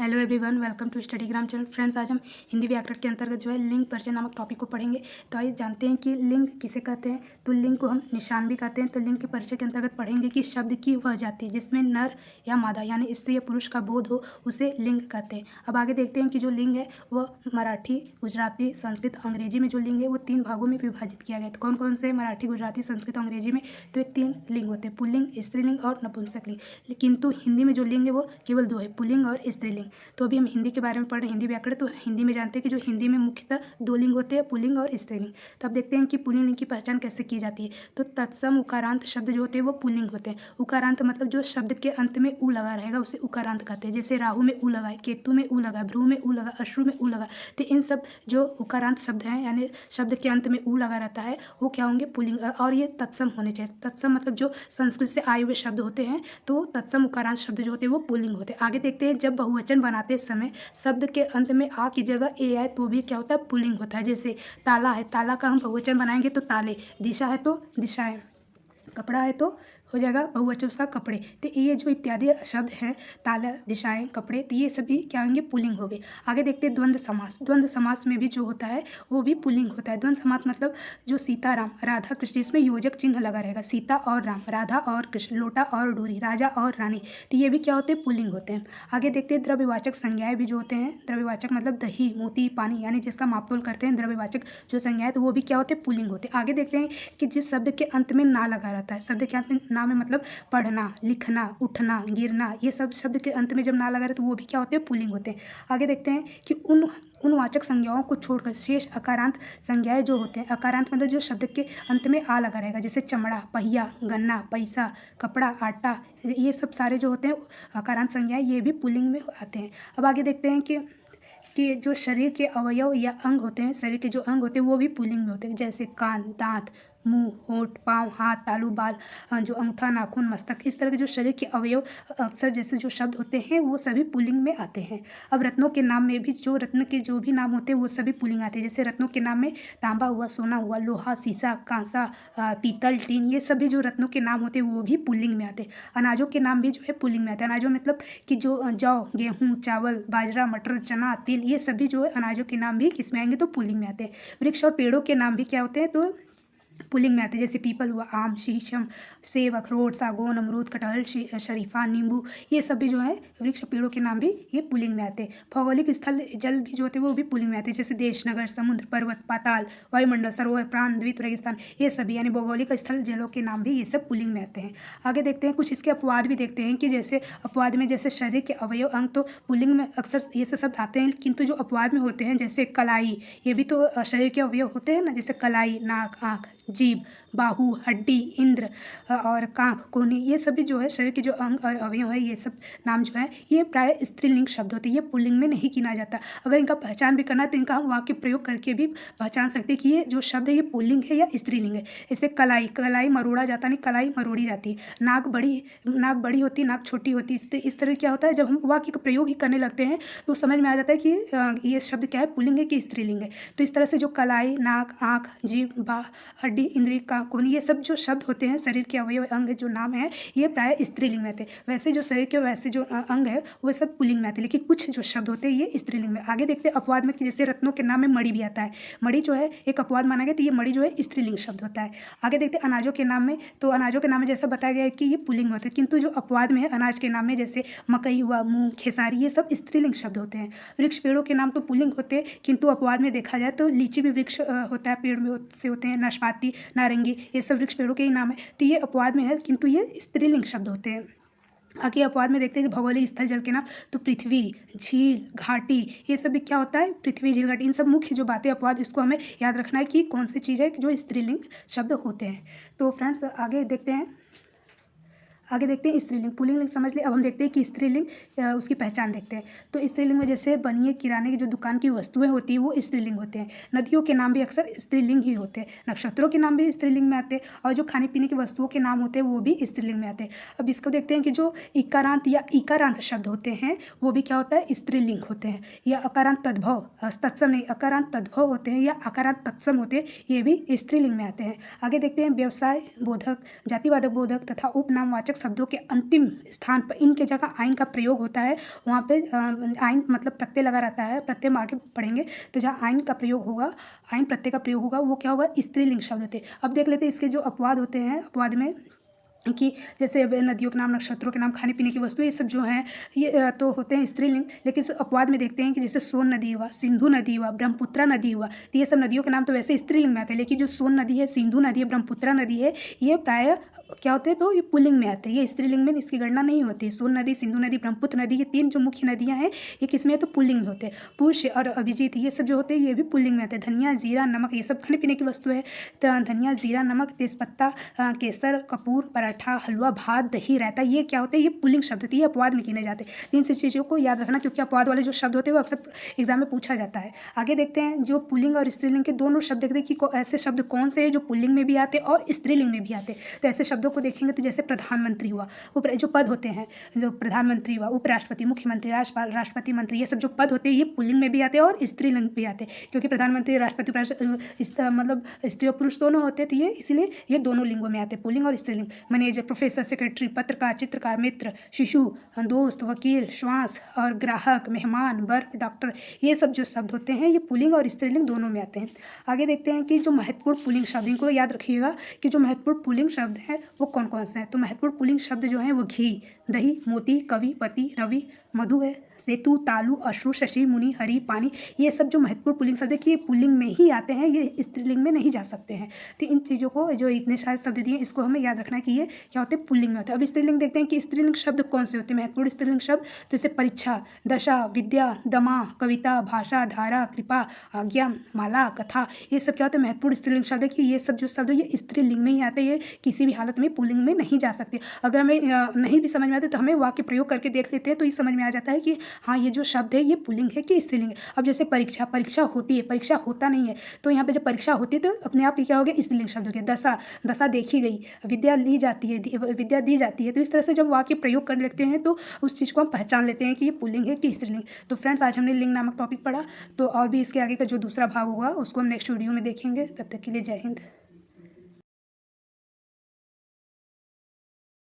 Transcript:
Hello everyone, welcome to Studygram channel. Friends, आज हम हिंदी व्याकरण के अंतर्गत जो है लिंग परिचय नामक टॉपिक को पढ़ेंगे। तो आइए जानते हैं कि लिंग किसे कहते हैं। तो लिंग को हम निशान भी कहते हैं। तो लिंग के परिचय के अंतर्गत पढ़ेंगे कि शब्द की वह जाति जिसमें नर या मादा यानी स्त्री या पुरुष का बोध हो उसे लिंग कहते हैं। अब आगे देखते हैं कि जो लिंग है वह मराठी, गुजराती, संस्कृत, अंग्रेजी में जो लिंग है वो 3 भागों में विभाजित किया गया है। तो कौन कौन से? मराठी, गुजराती, संस्कृत, अंग्रेजी में। तो ये 3 लिंग होते हैं, पुल्लिंग, स्त्रीलिंग और नपुंसक लिंग। किंतु हिंदी में जो लिंग है वो केवल 2 है, पुल्लिंग और स्त्रीलिंग। तो अभी हम हिंदी के बारे में पढ़ रहे हैं, हिंदी व्याकरण। तो हिंदी में जानते हैं कि जो हिंदी में मुख्यतः 2 लिंग होते हैं, पुल्लिंग और स्त्रीलिंग। तो अब देखते हैं कि पुल्लिंग लिंग की पहचान कैसे की जाती है। तो तत्सम उकारांत शब्द जो होते हैं वो पुल्लिंग होते हैं। उकारांत मतलब जो शब्द के अंत में उ लगा रहेगा उसे उकारांत कहते हैं। जैसे राहु में उ लगा है, केतु में उ लगा है, भ्रू में उ लगा, अश्रु में उ लगा। तो इन सब जो उकारांत शब्द हैं यानी शब्द के अंत में उ लगा रहता है वो क्या होंगे? पुल्लिंग। और ये तत्सम होने चाहिए। तत्सम मतलब जो संस्कृत से आए हुए शब्द होते हैं तो तत्सम उकारांत शब्द जो होते हैं वो पुल्लिंग होते हैं। आगे देखते हैं, जब बहुवचन बनाते समय शब्द के अंत में आ की जगह ए आए तो भी क्या होता है? पुल्लिंग होता है। जैसे ताला है, ताला का हम बहुवचन बनाएंगे तो ताले, दिशा है तो दिशाएं, कपड़ा है तो हो जाएगा बहुवचन उसका कपड़े। तो ये जो इत्यादि शब्द हैं, ताला, दिशाएं, कपड़े, तो ये सभी क्या होंगे? पुल्लिंग हो गए। आगे देखते हैं द्वंद्व समास। द्वंद्व समास में भी जो होता है वो भी पुल्लिंग होता है। द्वंद्व समास मतलब जो सीता राम, राधा कृष्ण, इसमें योजक चिन्ह लगा रहेगा। सीता और राम, राधा और कृष्ण, लोटा और डोरी, राजा और रानी, तो ये भी क्या होते हैं? पुल्लिंग होते हैं। आगे देखते हैं द्रव्यवाचक संज्ञाएं भी जो होते हैं। द्रव्यवाचक मतलब दही, मोती, पानी यानी जिसका मापतोल करते हैं द्रव्यवाचक जो संज्ञाएं, तो वो भी क्या होते हैं? पुल्लिंग होते हैं। आगे देखते हैं कि जिस शब्द के अंत में ना लगा रहता है, शब्द के अंत में ना में मतलब पढ़ना, लिखना, उठना, गिरना, ये सब शब्द के अंत में जब ना लगा रहे तो वो भी क्या होते हैं? पुल्लिंग होते हैं। आगे देखते हैं कि उन वाचक संज्ञाओं को छोड़कर शेष अकारांत संज्ञाएं जो होते हैं, अकारांत मतलब जो शब्द के अंत में आ लगा रहेगा, जैसे चमड़ा, पहिया, गन्ना, पैसा, कपड़ा, आटा, ये सब सारे जो होते हैं अकारांत संज्ञाएं, ये भी पुल्लिंग में आते हैं। अब आगे देखते हैं कि जो शरीर के अवयव या अंग होते हैं, शरीर के जो अंग होते हैं वो भी पुल्लिंग में होते हैं। जैसे कान, दांत, मुंह, होंठ, पाँव, हाथ, तालु, बाल, जो अंगूठा, नाखून, मस्तक, इस तरह के जो शरीर के अवयव अक्सर जैसे जो शब्द होते हैं वो सभी पुल्लिंग में आते हैं। अब रत्नों के नाम में भी जो रत्न के जो भी नाम होते हैं वो सभी पुल्लिंग आते हैं। जैसे रत्नों के नाम में तांबा हुआ, सोना हुआ, लोहा, शीशा, कांसा, पीतल, टीन, ये सभी जो रत्नों के नाम होते हैं वो भी पुल्लिंग में आते हैं। अनाजों के नाम भी जो है पुल्लिंग में आते हैं। अनाजों मतलब कि जो जौ, गेहूँ, चावल, बाजरा, मटर, चना, तिल, ये सभी जो है अनाजों के नाम भी किसमें आएंगे? तो पुल्लिंग में आते हैं। वृक्ष और पेड़ों के नाम भी क्या होते हैं? तो पुल्लिंग में आते हैं। जैसे पीपल हुआ, आम, शीशम, सेब, अखरोट, सागौन, अमरूद, कटहल, शरीफा, नींबू, ये सभी जो है वृक्ष पेड़ों के नाम भी ये पुल्लिंग में आते हैं। भौगोलिक स्थल जल भी जो होते हैं वो भी पुल्लिंग में आते हैं। जैसे देश, नगर, समुद्र, पर्वत, पाताल, वायुमंडल, सरोवर, प्रांत, द्वीप, रेगिस्तान, ये सभी यानी भौगोलिक स्थल जलों के नाम भी ये सब पुल्लिंग में आते हैं। आगे देखते हैं कुछ इसके अपवाद भी देखते हैं कि जैसे अपवाद में जैसे शरीर के अवयव अंग तो पुल्लिंग में अक्सर ये सब शब्द आते हैं, किंतु जो अपवाद में होते हैं जैसे कलाई, ये भी तो शरीर के अवयव होते हैं ना, जैसे कलाई, नाक, आँख, जीभ, बाहु, हड्डी, इंद्र और कांख, कोहनी, ये सभी जो है शरीर के जो अंग और अवयव है ये सब नाम जो है ये प्राय स्त्रीलिंग शब्द होते हैं। ये पुल्लिंग में नहीं गिना जाता। अगर इनका पहचान भी करना है तो इनका हम वाक्य प्रयोग करके भी पहचान सकते हैं कि ये जो शब्द है ये पुल्लिंग है या स्त्रीलिंग है। जैसे कलाई, कलाई मरोड़ा जाता नहीं, कलाई मरोड़ी जाती है। नाक बड़ी होती है, नाक छोटी होती है। इस तरह क्या होता है, जब हम वाक्य का प्रयोग ही करने लगते हैं तो समझ में आ जाता है कि ये शब्द क्या है, पुल्लिंग है कि स्त्रीलिंग है। तो इस तरह से जो कलाई, नाक, आँख, जीभ, हड्डी, इंद्रिय, कांख, कोहनी, ये सब जो शब्द होते हैं शरीर के अवयव अंग जो नाम है ये प्राय स्त्रीलिंग में आते हैं। वैसे जो शरीर के वैसे जो अंग है वो सब पुल्लिंग में आते हैं, लेकिन कुछ जो शब्द होते हैं ये स्त्रीलिंग में। आगे देखते हैं अपवाद में कि जैसे रत्नों के नाम में मणि भी आता है। मणि जो है एक अपवाद माना गया, तो ये मणि जो है स्त्रीलिंग शब्द होता है। आगे देखते हैं अनाजों के नाम में, तो अनाजों के नाम में जैसा बताया गया है कि ये पुल्लिंग में होते हैं, किंतु जो अपवाद में है अनाज के नाम में जैसे मकई हुआ, मूंग, खेसारी, ये सब स्त्रीलिंग शब्द होते हैं। वृक्ष पेड़ों के नाम तो पुल्लिंग होते हैं, किंतु अपवाद में देखा जाए तो लीची भी वृक्ष होता है, पेड़ में से होते हैं, नाशपाती, नारंगी, ये सब वृक्ष पेड़ों के ही नाम है। तो ये अपवाद में है किंतु ये स्त्रीलिंग शब्द होते हैं। आगे अपवाद में देखते हैं कि भौगोलिक स्थल जल के नाम, तो पृथ्वी, झील, घाटी, ये सब भी क्या होता है? पृथ्वी, झील, घाटी, इन सब मुख्य जो बातें अपवाद, इसको हमें याद रखना है कि कौन सी चीज़ है जो स्त्रीलिंग शब्द होते हैं। तो फ्रेंड्स आगे देखते हैं स्त्रीलिंग। पुल्लिंग लिंग समझ लिया। अब हम देखते हैं कि स्त्रीलिंग उसकी पहचान देखते हैं। तो स्त्रीलिंग में जैसे बनिए, किराने की जो दुकान की वस्तुएं होती हैं वो स्त्रीलिंग होते हैं। नदियों के नाम भी अक्सर स्त्रीलिंग ही होते हैं। नक्षत्रों के नाम भी स्त्रीलिंग में आते हैं, और जो खाने पीने की वस्तुओं के नाम होते हैं वो भी स्त्रीलिंग में आते हैं। अब इसको देखते हैं कि जो इकारांत या इकारांत शब्द होते हैं वो भी क्या होता है? स्त्रीलिंग होते हैं। या अकारांत तद्भव, तत्सम नहीं, अकारांत तद्भव होते हैं या अकारांत तत्सम होते हैं, ये भी स्त्रीलिंग में आते हैं। आगे देखते हैं व्यवसाय बोधक, जातिवादक बोधक तथा उपनामवाचक वाचक शब्दों के अंतिम स्थान पर इनके जगह आइन का प्रयोग होता है, वहाँ पे आइन मतलब प्रत्यय लगा रहता है। प्रत्यय में आगे पढ़ेंगे तो जहाँ आइन का प्रयोग होगा, आइन प्रत्यय का प्रयोग होगा, वो क्या होगा, स्त्रीलिंग शब्द होते हैं। अब देख लेते हैं इसके जो अपवाद होते हैं। अपवाद में कि जैसे अब नदियों के नाम, नक्षत्रों के नाम, खाने पीने की वस्तुएं, ये सब जो हैं ये तो होते हैं स्त्रीलिंग। लेकिन अपवाद में देखते हैं कि जैसे सोन नदी हुआ, सिंधु नदी हुआ, ब्रह्मपुत्रा नदी हुआ, तो ये सब नदियों के नाम तो वैसे स्त्रीलिंग में आते हैं। लेकिन जो सोन नदी है, सिंधु नदी है, ब्रह्मपुत्रा नदी है, ये प्रायः क्या होते हैं, तो ये पुल्लिंग में आते हैं, ये स्त्रीलिंग में इसकी गणना नहीं होती। सोन नदी, सिंधु नदी, ब्रह्मपुत्र नदी, ये 3 जो मुख्य नदियाँ हैं, ये किस में है, तो पुल्लिंग में होते हैं। पुरुष और अभिजीत ये सब जो होते हैं ये भी पुल्लिंग में आते हैं। धनिया, जीरा, नमक, ये सब खाने पीने की वस्तु है। तो धनिया, जीरा, नमक, तेजपत्ता, केसर, कपूर, पराठा, हलवा, भात, दही, रायता, ये क्या होते हैं, ये पुल्लिंग शब्द होते हैं, ये अपवाद में गिने जाते हैं। इन सब चीज़ों को याद रखना, क्योंकि अपवाद वाले जो शब्द होते हैं वो अक्सर एग्जाम में पूछा जाता है। आगे देखते हैं जो पुल्लिंग और स्त्रीलिंग के दोनों शब्द देखते हैं कि ऐसे शब्द कौन से हैं जो पुल्लिंग में भी आते हैं और स्त्रीलिंग में भी आते हैं। तो ऐसे शब्दों को देखेंगे तो जैसे प्रधानमंत्री हुआ, जो पद होते हैं, जो प्रधानमंत्री हुआ, उपराष्ट्रपति, मुख्यमंत्री, राज्यपाल, राष्ट्रपति, मंत्री, ये सब जो पद होते हैं ये पुल्लिंग में भी आते हैं और स्त्रीलिंग में भी आते हैं। क्योंकि प्रधानमंत्री, राष्ट्रपति, मतलब स्त्री और पुरुष दोनों होते हैं, तो ये इसलिए ये दोनों लिंगों में आते हैं, पुल्लिंग और स्त्रीलिंग। मैनेजर, प्रोफेसर, सेक्रेटरी, पत्रकार, चित्रकार, मित्र, शिशु, दोस्त, वकील, श्वास और ग्राहक, मेहमान, वर्क, डॉक्टर, ये सब जो शब्द होते हैं ये पुल्लिंग और स्त्रीलिंग दोनों में आते हैं। आगे देखते हैं कि जो महत्वपूर्ण पुल्लिंग शब्द, इनको याद रखिएगा कि जो महत्वपूर्ण पुल्लिंग शब्द हैं वो कौन कौन से हैं। तो महत्वपूर्ण पुल्लिंग शब्द जो हैं वो घी, दही, मोती, कवि, पति, रवि, मधु है, सेतु, तालु, अश्रु, शशि, मुनि, हरि, पानी, ये सब जो महत्वपूर्ण पुल्लिंग शब्द है कि ये पुल्लिंग में ही आते हैं, ये स्त्रीलिंग में नहीं जा सकते हैं। तो इन चीज़ों को, जो इतने सारे शब्द दिए, इसको हमें याद रखना है कि ये क्या होते हैं, पुल्लिंग में होते हैं। अब स्त्रीलिंग देखते हैं कि स्त्रीलिंग शब्द कौन से होते हैं। महत्वपूर्ण स्त्रीलिंग शब्द तो जैसे परीक्षा, दशा, विद्या, दमा, कविता, भाषा, धारा, कृपा, आज्ञा, माला, कथा, ये सब क्या होते हैं, महत्वपूर्ण स्त्रीलिंग शब्द है कि ये सब जो शब्द है ये स्त्रीलिंग में ही आते हैं, ये किसी भी हालत में पुल्लिंग में नहीं जा सकते। अगर हमें नहीं भी समझ में आते तो हमें वाक्य प्रयोग करके देख लेते हैं तो ये समझ में आ जाता है कि हाँ ये जो शब्द है ये पुल्लिंग है कि स्त्रीलिंग है। अब जैसे परीक्षा, परीक्षा होती है, परीक्षा होता नहीं है, तो यहाँ पे जब परीक्षा होती है तो अपने आप ही क्या हो गया, स्त्रीलिंग शब्द हो गया। दशा, दशा देखी गई, विद्या ली जाती है, विद्या दी जाती है। तो इस तरह से जब वाक्य प्रयोग करने लगते हैं तो उस चीज़ को हम पहचान लेते हैं कि ये पुल्लिंग है कि स्त्रीलिंग। तो फ्रेंड्स आज हमने लिंग नामक टॉपिक पढ़ा, तो और भी इसके आगे का जो दूसरा भाग होगा उसको हम नेक्स्ट वीडियो में देखेंगे। तब तक के लिए जय हिंद।